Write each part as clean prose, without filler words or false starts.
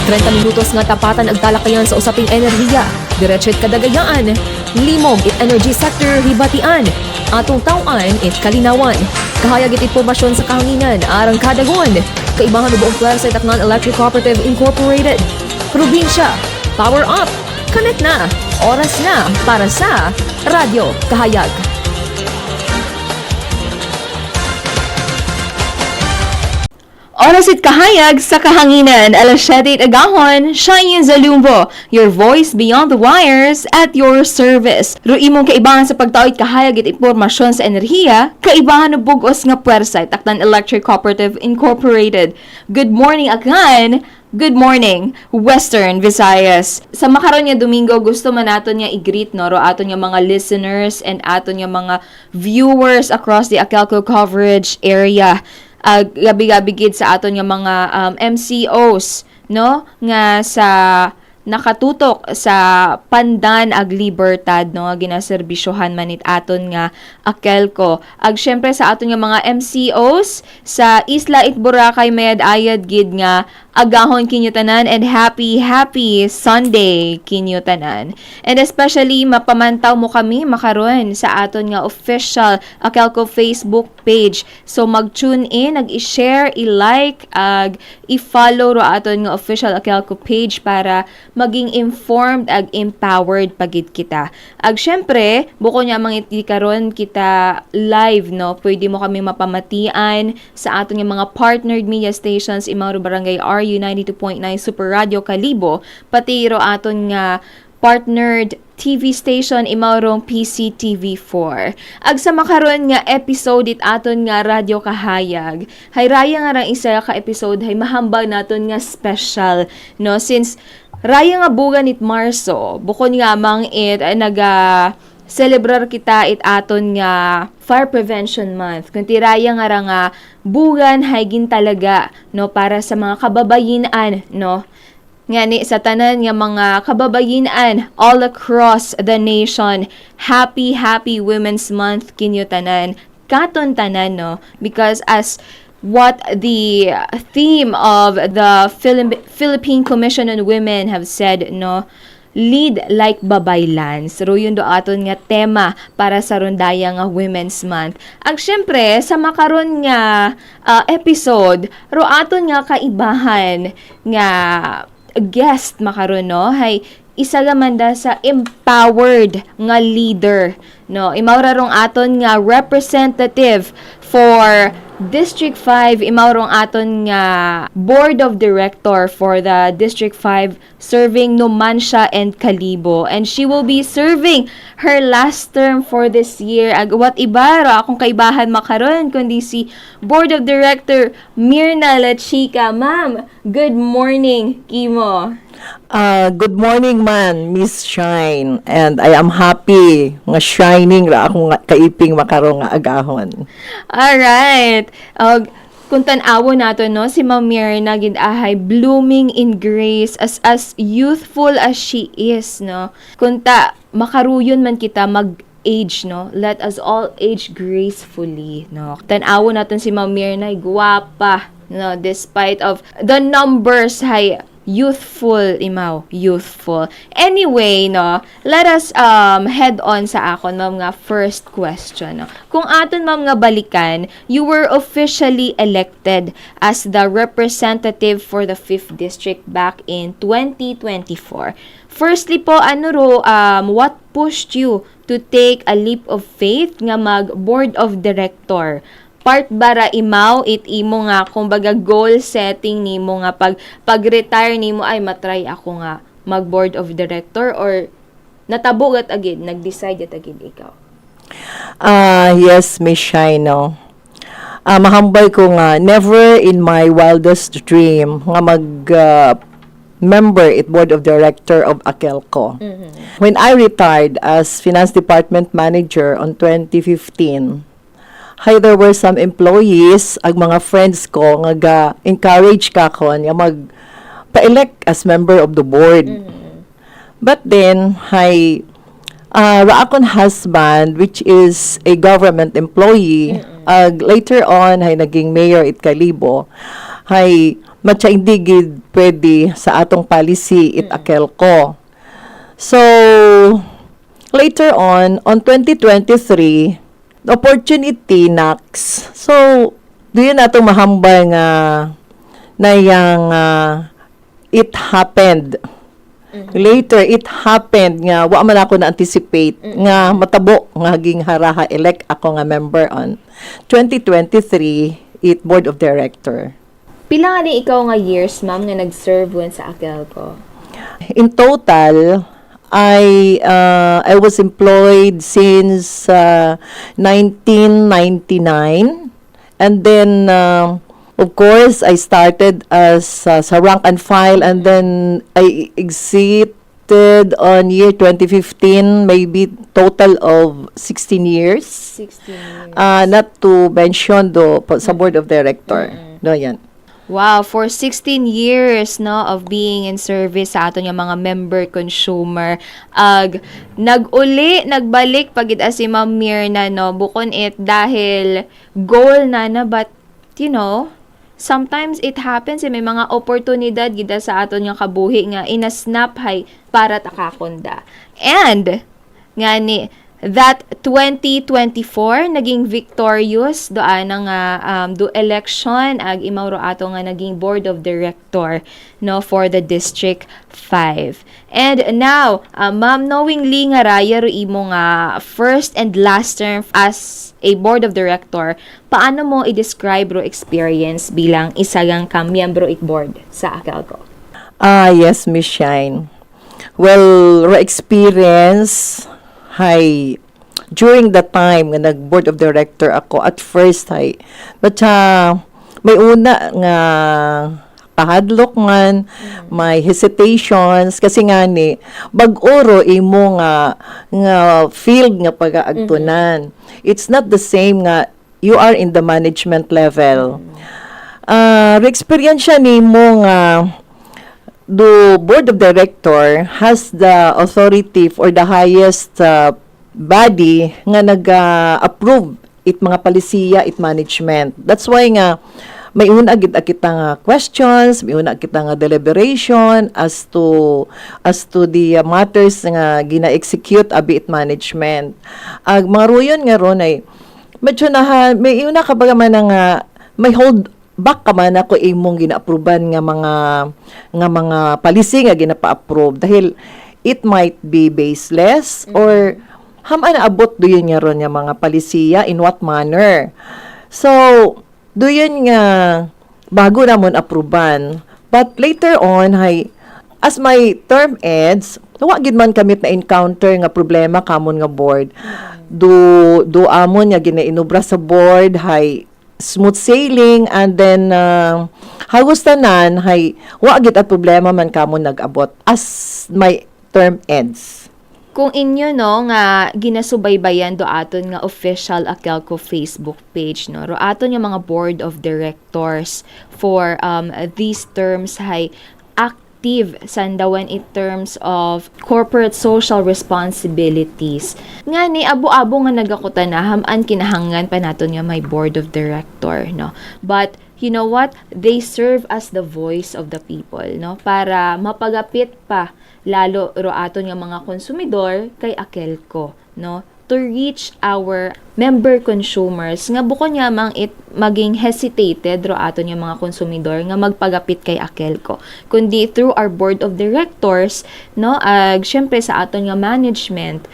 30 minutos nga tapatan ag talakayan sa usaping enerhiya. Diretso't kadagayaan. Limog it energy sector hibatian. Atong tawan it kalinawan. Kahayag it impormasyon sa kahanginan arang kadagon. Kaibahan buong pwersa sa Tacnan Electric Cooperative Incorporated. Probinsya, power up. Connect na. Oras na para sa Radyo Kahayag. Oras it kahayag sa kahanginan, alas 7 agahon, Shine Zalumbo, your voice beyond the wires at your service. Ruimong kaibahan sa pagtawid kahayag at impormasyon sa enerhiya, kaibahan ng bugos nga pwersa, Tacnan Electric Cooperative Incorporated. Good morning again. Good morning, Western Visayas. Sa makaron nga Domingo, gusto man naton nga i-greet ro aton nga mga listeners and aton nga mga viewers across the Akelco coverage area. Gabi-gabi gid sa aton nga mga MCOs no nga sa nakatutok sa Pandan ag Libertad no nga ginaserbisyohan manit aton nga Akelco. Ag syempre sa aton nga mga MCOs sa Isla Boracay Mayad-ayad gid nga agahon kinyo tanan and happy Sunday kinyo tanan. And especially mapamantaw mo kami makaron sa aton nga official Akelco Facebook page. So mag-tune in, i-share, i-like, i-follow ro aton nga official Akelco page para maging informed ag empowered pagid kita. Ag syempre, buko nya mangiti karon kita live no, pwede mo kami mapamatian sa aton nga mga partnered media stations Imaro Barangay RU 92.9 Super Radio Kalibo, pati ro aton nga partnered TV station Imaurong PCTV4. Ag sa makaron nga episode it aton nga Radyo Kahayag. Hay raya nga rang isa ka episode hay mahambag naton nga special no, since raya nga bugan it Marso, bukod nga mang it ay celebrar kita it aton nga Fire Prevention Month. Kunti raya nga nga bugan haygin talaga no para sa mga kababayinan no. Ngani sa tanan nga mga kababayinan all across the nation. Happy Women's Month kinyo tanan. Katon tanan no, because as what the theme of the Philippine Commission on Women have said no, lead like babaylan. So yun do aton nga tema para sa rondaya nga Women's Month. Ag syempre sa makaron nga episode ro aton nga kaibahan nga guest makaron no, hay isa gamanda sa empowered nga leader no. Imaura rong aton nga representative for District 5, imaurong aton nga Board of Director for the District 5 serving Numancia and Kalibo. And she will be serving her last term for this year. Agwat iba ra akong kaibahan makaron kundi si Board of Director Mirna Lachika. Ma'am, good morning, Kimo. Good morning man, Miss Shine. And I am happy nga shining ra akong kaiping makarong nga agahon. Alright. Kung tan-awo nato no, si Ma'am Mirna gid ahay blooming in grace as youthful as she is no. Kunta makaruyon man kita mag-age no, let us all age gracefully no. Tan-awo naton si Ma'am Mirna gwapa no, despite of the numbers hay youthful. Anyway, no, let us head on sa akon ma'am nga first question. No? Kung aton ma'am nga balikan, you were officially elected as the representative for the 5th District back in 2024. Firstly po, what pushed you to take a leap of faith nga mag board of director? Part bara imaw it imo nga kumbaga goal setting nimo nga pag-retire nimo ay matry ako nga mag board of director, or natabugat agid nag-decide agid ikaw? Yes, Miss Shine no. Mahambay ko nga never in my wildest dream nga mag member at board of director of Akelco. Mm-hmm. When I retired as finance department manager on 2015, there were some employees, ag mga friends ko nga encourage ka ko nga mag-elect as member of the board. Mm-hmm. But then, raakon husband, which is a government employee, later on, naging mayor at Kalibo, matcha hindi gid pwede sa atong policy it Akelco. So, later on 2023, the opportunity knocks. So, doon nato mahambal nga na yang it happened. Later, it happened nga wa man ako na-anticipate nga matabo nga ging haraha elect ako nga member on 2023 it board of director. Pila nga ni ikaw nga years, ma'am, nga nag-serve sa Akelco? In total, I was employed since 1999, and then of course I started as sa rank and file, and then I exited on year 2015, maybe total of 16 years. 16 years. Not to mention sa board of director. No, yan. Wow, for 16 years no of being in service sa ato nga mga member consumer, nagbalik pagid si Ma'am Mirna no bukon it dahil goal na but you know, sometimes it happens may mga oportunidad gida sa aton nga kabuhi nga inasnap hay para takakonda. And nga ni that 2024 naging victorious doan nga do election ag imawro ato nga naging board of director no for the district 5. And now ma'am, knowingly nga raya ro imo nga first and last term as a board of director, paano mo i-describe ro experience bilang isa gang ka miyembro it board sa Akelco? Yes, Miss Shine. Well, experience hay during the time nga nag-board of director ako at first hay but may una nga kahadlok man, may hesitations kasi nga ni bag-oro imo nga field nga pag-aagtunan. It's not the same nga you are in the management level. Experience nimo nga the board of director has the authority for the highest body nga nag-approve it mga palisiya, it management. That's why nga may una gid kita nga questions, may una kita nga deliberation as to the matters nga gina-execute abi it management. Ag maruyon nga ron ay medyo na may una ka ba man nga may hold back ka man ako imong gina-approvean nga mga policy nga ginapa-approve dahil it might be baseless or haman abot doon nga ron nga mga palisiya in what manner. So, doon nga bago namon approvean. But later on, as my term ends, wa gid man kamit na encounter nga problema kamon nga board. Do amon nga ginainubra sa board, smooth sailing, and then hagos tanan wa gid at problema man kamon nag-abot as my term ends. Kung inyo no nga ginasubaybayan do aton nga official Akelco Facebook page no, ro aton nga mga board of directors for these terms active sandawan in terms of corporate social responsibilities. Nga ni abo-abo nga nagakutanahan kinahangan pa naton nga may board of director no. But you know what? They serve as the voice of the people no para mapagapit pa lalo ro aton nga mga konsumidor kay Akelco no to reach our member consumers nga bukod nga maging hesitated ro aton nga mga konsumidor nga magpagapit kay Akelco kundi through our board of directors no syempre sa aton nga management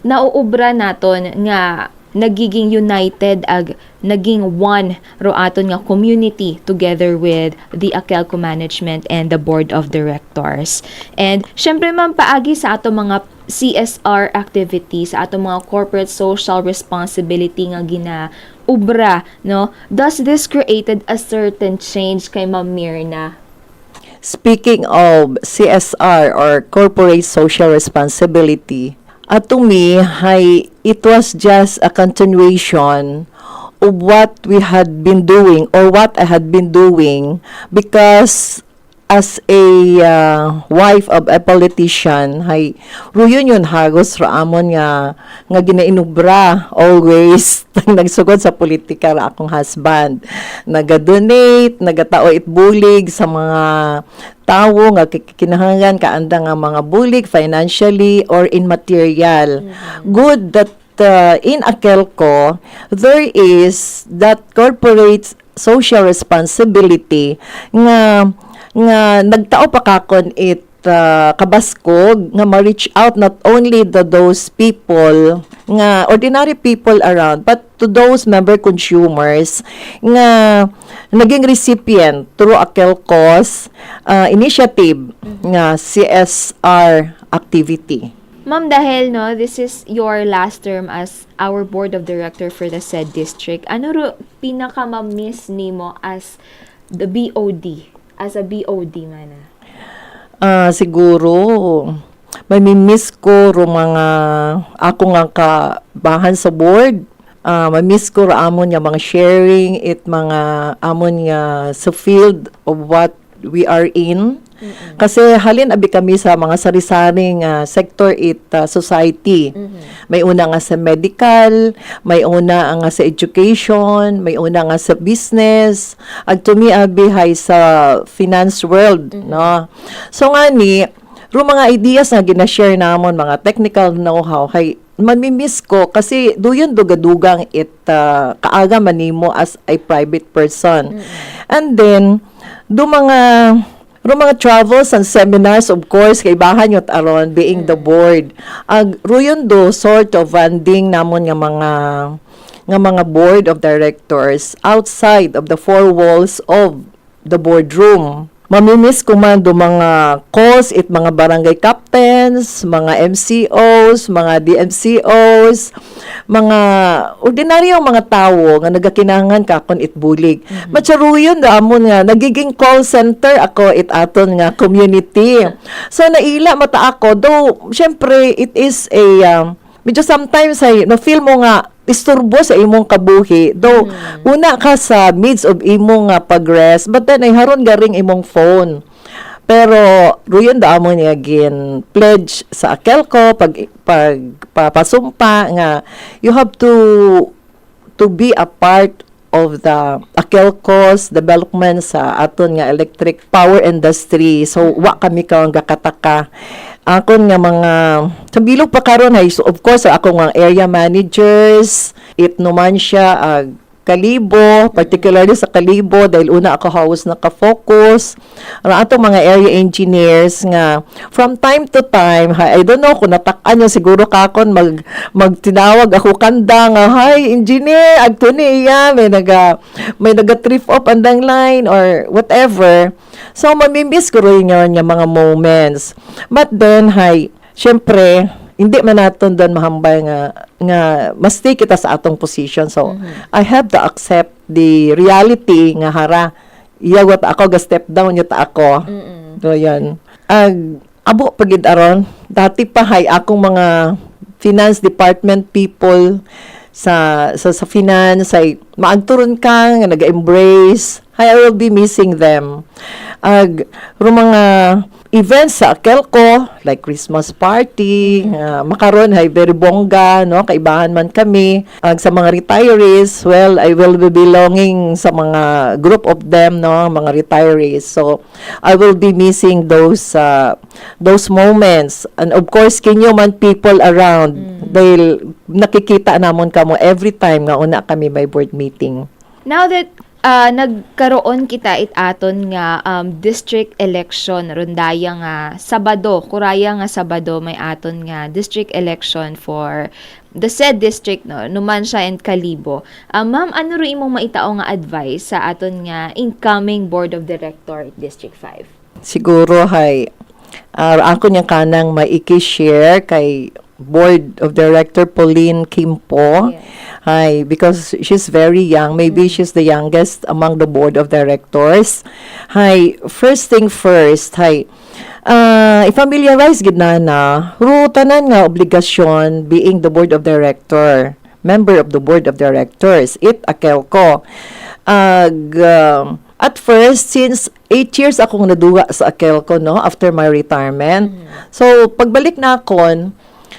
nauubra naton nga nagiging united naging one ro aton nga community together with the Akelco management and the board of directors. And syempre man paagi sa ato mga CSR activities, sa ato mga corporate social responsibility nga ginaubra no. Thus this created a certain change kay Ma'am Mirna. Speaking of CSR or corporate social responsibility, to me, it was just a continuation of what we had been doing or what I had been doing because as a wife of a politician, hay ruyon yun hagos ra amon nga ginainubra always nagsugod sa politika ra akong husband. Naga-donate, nagatao itbulig sa mga tawo nga kinahanglan kaanda nga mga bulig financially or in material. Good that in Akelco there is that corporate social responsibility nga nagtao pa kakon it kabaskog nga ma-reach out not only to those people nga ordinary people around but to those member consumers nga naging recipient through Akelco's initiative nga CSR activity. Ma'am, dahil no, this is your last term as our board of director for the said district, ano ro pinaka-miss nimo as the BOD, as a BOD man? Siguro may miss ko ro mga ako nga kabahan sa board. Mamiss ko ra amon nga mga sharing it mga amon nga sa field of what we are in. Kasi halin abi kami sa mga sari-saring sector society. May una nga sa medical, may una nga sa education, may una nga sa business, at tumi abi hay sa finance world, no. So ngani ro mga ideas nga gina-share namon mga technical know-how hay mamimiss ko kasi duyon dugadugang kaaga manimo as a private person. And then do mga travels and seminars, of course, kay bahan yun aron being the board. Ruyon do sort of funding namon nga mga board of directors outside of the four walls of the boardroom. Mamimiss ko man do mga calls it mga barangay captains, mga MCOs, mga DMCOs, mga ordinaryong mga tawo nga nagakinangan kakon itbulig. Matsaruyon da amon nga nagiging call center ako it aton nga community. So naila mata ako though syempre it is a medyo sometimes ay no feel mo nga isturbo sa imong kabuhi though una ka sa midst of imong pag-rest but then ay haron garing imong phone. Pero ruyon da amon niya again pledge sa Akelco papasumpa nga you have to be a part of the Akelco's development sa aton nga electric power industry. So wa kami ka gakataka akon nga mga sambilog pa karon hay so of course ako nga area managers it naman siya Kalibo, particularly sa Kalibo dahil una ako hawas naka-focus ang atong mga area engineers nga from time to time I don't know kung natak-an nyo siguro kakon magtinawag ako kanda nga hi engineer adto niya may naga trip up andang line or whatever. So mamimiss ko rin yun yung mga moments. But then, syempre, hindi man natin doon mahambay nga mas stay kita sa atong position. So, I have to accept the reality nga hara. Iyawat ako, ga-step down yun ako. So, yan. Abo, pagid aron, dati pa akong mga finance department people sa finance, maagturon ka, nga nag-embrace. I will be missing them. Mga events sa Akelco, like Christmas party, makaron very bongga, no? Kaibahan man kami. Sa mga retirees, well, I will be belonging sa mga group of them, no? Mga retirees. So, I will be missing those moments. And of course, kinyo man people around, dahil nakikita namon kamo every time nga una kami may board meeting. Now that nagkaroon kita aton nga district election rundaya nga Sabado, kuraya nga Sabado may aton nga district election for the said district no Numancia and Kalibo. Ma'am, ano ro imong maitao nga advice sa aton nga incoming board of director District 5? Siguro ako niyang kanang maiki-share kay Board of Director Pauline Kimpo. Yeah. Because she's very young. Maybe she's the youngest among the Board of Directors. First thing first, i-familiarize gid na tanan nga obligasyon being the Board of Director, member of the Board of Directors, it Akelco. at first, since 8 years akong naduwa sa Akelco, no, after my retirement. So, pagbalik na akon,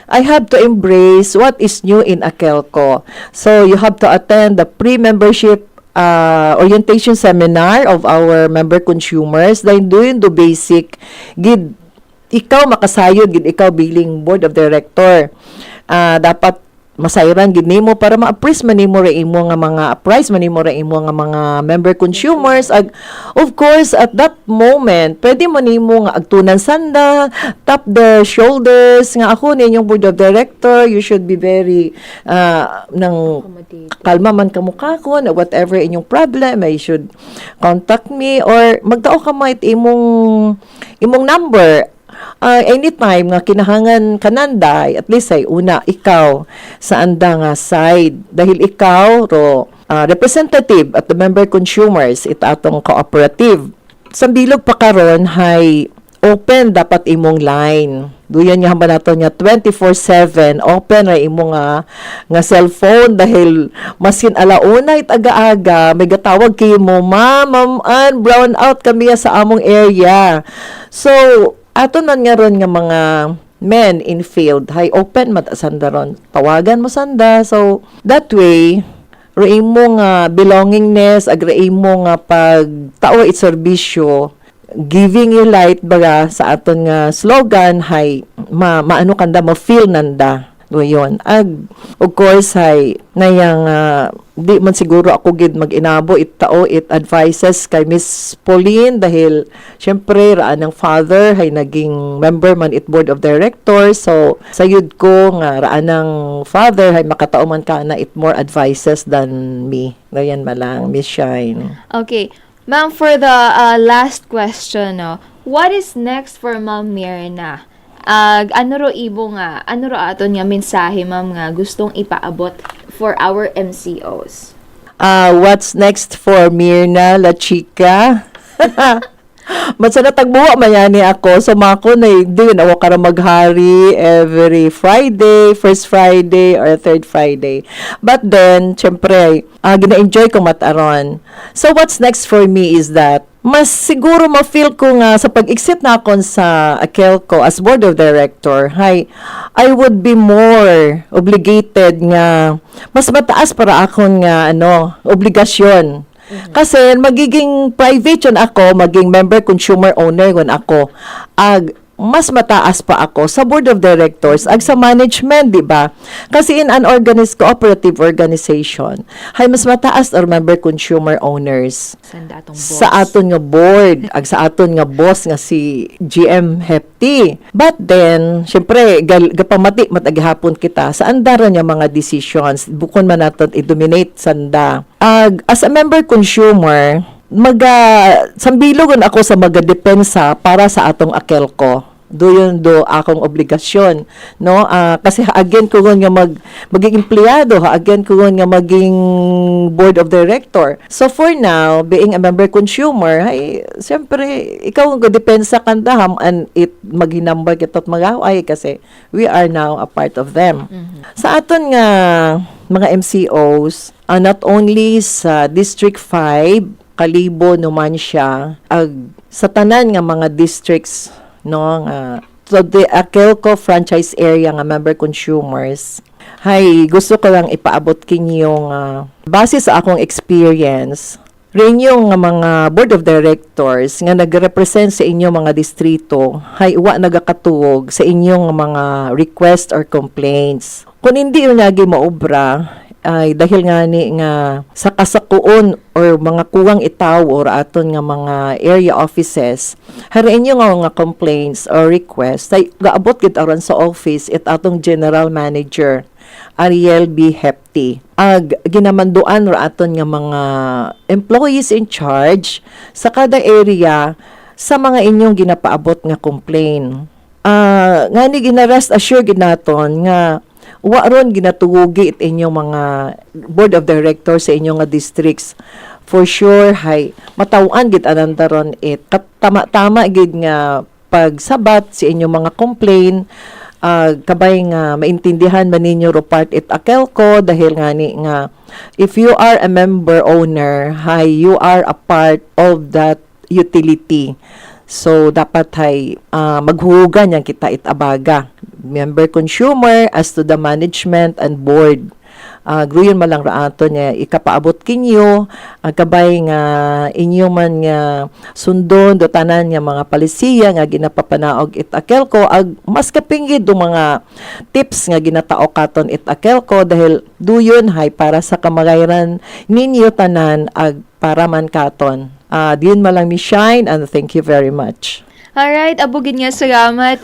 I have to embrace what is new in Akelco. So, you have to attend the pre-membership orientation seminar of our member consumers. Then, doing the basic, gid, ikaw makasayod, gid ikaw biling board of director. Dapat masayran gid nimo para ma-appraise man nimo ra imo nga mga appraise man nimo ra imo nga mga member consumers. Of course, at that moment pwede mo nimo nga agtunan sanda, tap the shoulders nga ako ninyong board of director, you should be very nang kalma man ka mukha ko na whatever inyong problem, you should contact me or magtao ka might imong number. Anytime nga kinahangan kananday, at least ay una ikaw sa anda nga side. Dahil ikaw ro representative at the member consumers it atong cooperative. Sa bilog pa karon hay open dapat imong line. Duyan nga hamba nato nya 24/7 open ra imo nga cellphone dahil masin alauna it aga-aga may gatawag kay mo, ma'am, brown out kami sa among area. So ato man nga ron nga mga men in field, hay open matasanda ron. Tawagan mo sanda. So, that way, rin mo nga belongingness, rin mo nga pagtao it serbisyo, giving you light baga sa aton nga slogan, hay maano kanda, ma-feel nanda. Do yon. Of course, hay nayang di man siguro ako gid mag-inabo itao it advices kay Miss Pauline dahil syempre raan ng father hay naging member man it board of directors. So sayud ko nga raan ng father hay makatao man ka na it more advices than me. Do yan malang Miss Shine. Okay. Ma'am, for the last question, no, what is next for Ma'am Myrna? Ano ro ibo nga, ano ro aton nga mensahe, ma'am, nga gustong ipaabot for our MCOs? What's next for Myrna La Chica? Matsa na tagbuwa mayani ako. So, mako na din ako kara maghari every Friday, first Friday or third Friday. But then, syempre, gina-enjoy ko mataron. So, what's next for me is that mas siguro ma-feel ko nga sa pag-exit na akon sa Akelco as board of director, I would be more obligated nga mas mataas para akon nga obligasyon. Kasi magiging private yun ako, maging member consumer owner yun ako. Mas mataas pa ako sa board of directors ag sa management, di ba? Kasi in an cooperative organization, hay mas mataas or member consumer owners sa aton nga board ag sa aton nga boss nga si GM Hefty. But then, syempre gapamati matagihapon kita sa andaron nga mga decisions bukon man naton i-dominate sanda. As a member consumer, sambilogon ako sa magadepensa para sa atong Akelco. Doon akong obligasyon, no? Kasi again ko nga maging empleyado, again ko nga maging board of director. So for now, being a member consumer, ay siyempre ikaw ang depensa kandaham and it maghinambal kitot magaway kasi we are now a part of them. Sa aton nga mga MCOs, not only sa District 5, Kalibo, Numancia, sa tanan nga mga districts, no, so the Akelco franchise area nga member consumers, gusto ko lang ipaabot kinyong base sa akong experience, rin yung mga board of directors nga nagrepresent sa inyong mga distrito, wa nagakatuog sa inyong mga request or complaints. Kung hindi yung nagi maobra, ay dahil nga ni nga sa kasakuon or mga kuwang itaw or aton nga mga area offices harain nyo nga complaints or requests ay gaabot gid aron sa office it atong general manager Ariel B. Hefty ginamanduan ra aton nga mga employees in charge sa kada area sa mga inyong ginapaabot nga complaint. Nga ni gina-rest assure gid naton nga wa ron ginatuogi it inyong mga board of directors sa inyong nga districts. For sure, matawan gid anandaron it. Tama-tama gid nga pagsabat sa inyong mga complaint kabay nga maintindihan man ninyo ro part it Akelco dahil nga ni nga if you are a member owner, you are a part of that utility. So dapat maghuhugan yan kita itabaga. Member consumer as to the management and board. Gruyon malang raato niya ikapaabot kinyo kabay nga inyo man nga sundon do tanan nga mga palisiya nga ginapapanaog it Akelco ag mas kapinggid do mga tips nga ginatao katon it Akelco dahil duyon para sa kamagayran ninyo tanan ag para man katon. Diyon malang mi Shine and thank you very much. Alright, abugin nga salamat.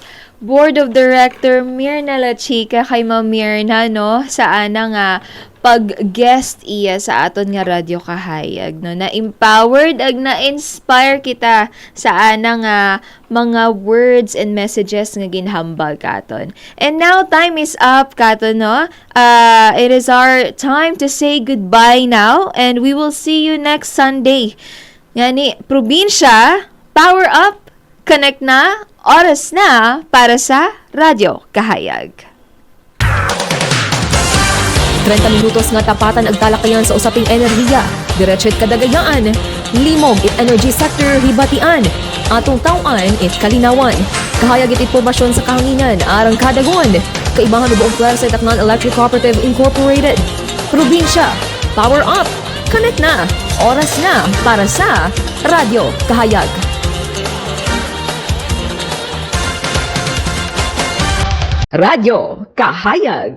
Board of Director Mirna La Chica kay Ma'am Mirna, no? Sa nga pag-guest iya sa aton nga radyo kahayag, no? Na-empowered ag na-inspire kita sa nga mga words and messages nga ginhambal katon. And now, time is up katon, no? It is our time to say goodbye now and we will see you next Sunday. Nga ni, probinsya, power up, connect na, oras na para sa Radyo Kahayag. 30 minutos nga tapatan ag talakayan sa usaping enerhiya. Diretso't kadagayaan. Limog it energy sector hibatian. Atong tawaan it kalinawan. Kahayag it impormasyon sa kahanginan arang kadagon. Kaibahan ng buong pwersa Tacnan Electric Cooperative Incorporated. Probinsya, power up, connect na, oras na para sa Radyo Kahayag. Radyo Kahayag.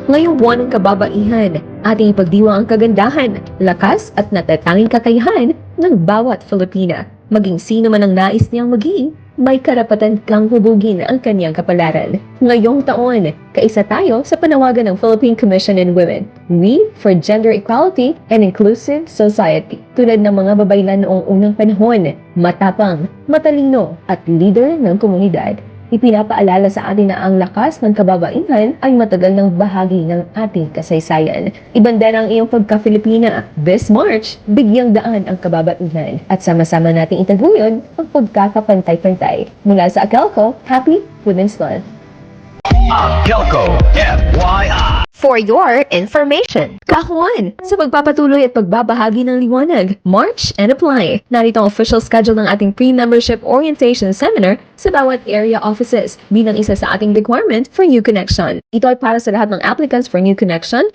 Ngayong buwan ng kababaihan, ating ipagdiwa ang kagandahan, lakas at natatanging kakayahan ng bawat Filipina. Maging sino man ang nais niyang maging, may karapatan kang hubugin ang kanyang kapalaran. Ngayong taon, kaisa tayo sa panawagan ng Philippine Commission on Women, We for Gender Equality and Inclusive Society. Tulad ng mga babaylan noong unang panahon, matapang, matalino at leader ng komunidad. Ipinapaalala sa atin na ang lakas ng kababaihan ay matagal ng bahagi ng ating kasaysayan. Ibanda ang iyong pagka-Filipina. This March, bigyang daan ang kababaihan at sama-sama nating itaguyod ang pagkakapantay-pantay. Mula sa Akelco, Happy Women's Month. Akelco, FYI. For your information, kahuan sa pagpapatuloy at pagbabahagi ng liwanag, March and Apply. Narito ang official schedule ng ating pre-membership orientation seminar sa bawat area offices bilang isa sa ating requirement for New Connection. Ito ay para sa lahat ng applicants for New Connection,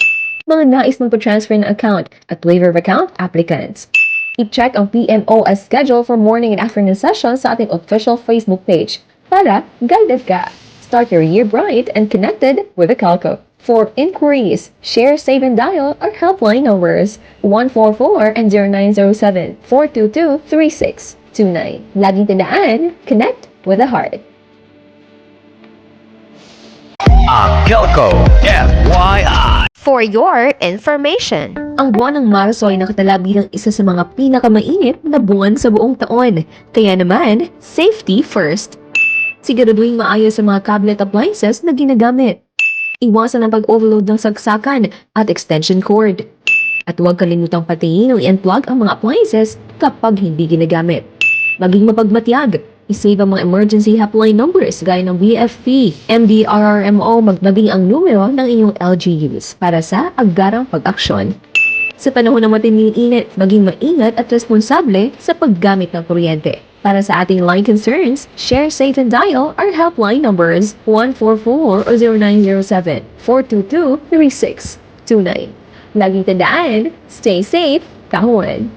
mga nais magpa-transfer ng account at waiver of account applicants. I-check ang PMOS schedule for morning and afternoon sessions sa ating official Facebook page para guided ka. Start your year bright and connected with Akelco. For inquiries, share, save, and dial our helpline numbers 144 and 0907-422-3629. Laging tandaan, connect with the heart. Akelco, FYI. For your information, ang buwan ng Marso ay nakatala bilang isa sa mga pinakamainit na buwan sa buong taon. Kaya naman, safety first. Siguraduhin maayos sa mga cabinet appliances na ginagamit. Iwasan ang pag-overload ng sagsakan at extension cord. At huwag kalimutang patayin o i-unplug ang mga appliances kapag hindi ginagamit. Maging mapagmatyag, isave ang mga emergency helpline numbers gaya ng BFP, MDRRMO, maging ang numero ng inyong LGUs para sa agarang pag-aksyon. Sa panahon ng matinding init, maging maingat at responsable sa paggamit ng kuryente. Para sa ating line concerns, share, save, and dial our helpline numbers 144 o 0907-422-3629. Laging tandaan, stay safe, kahuan!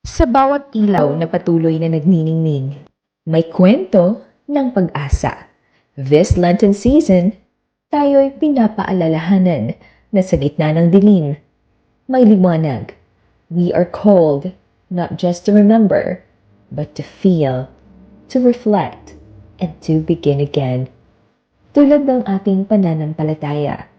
Sa bawat ilaw na patuloy na nagniningning, may kwento ng pag-asa. This Lenten season, tayo'y pinapaalalahanan na sa gitna ng dilim, may liwanag. We are called not just to remember, but to feel, to reflect, and to begin again. Tulad ng ating pananampalataya,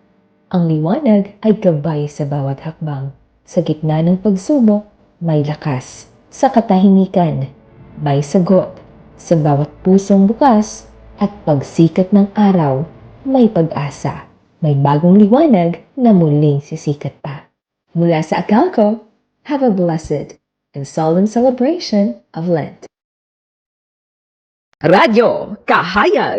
ang liwanag ay gabay sa bawat hakbang. Sa gitna ng pagsubok, may lakas. Sa katahimikan, may sagot. Sa bawat pusong bukas at pagsikat ng araw, may pag-asa. May bagong liwanag na muling sisikat pa. Mula sa Akelco, have a blessed and solemn celebration of Lent. Radyo Kahayag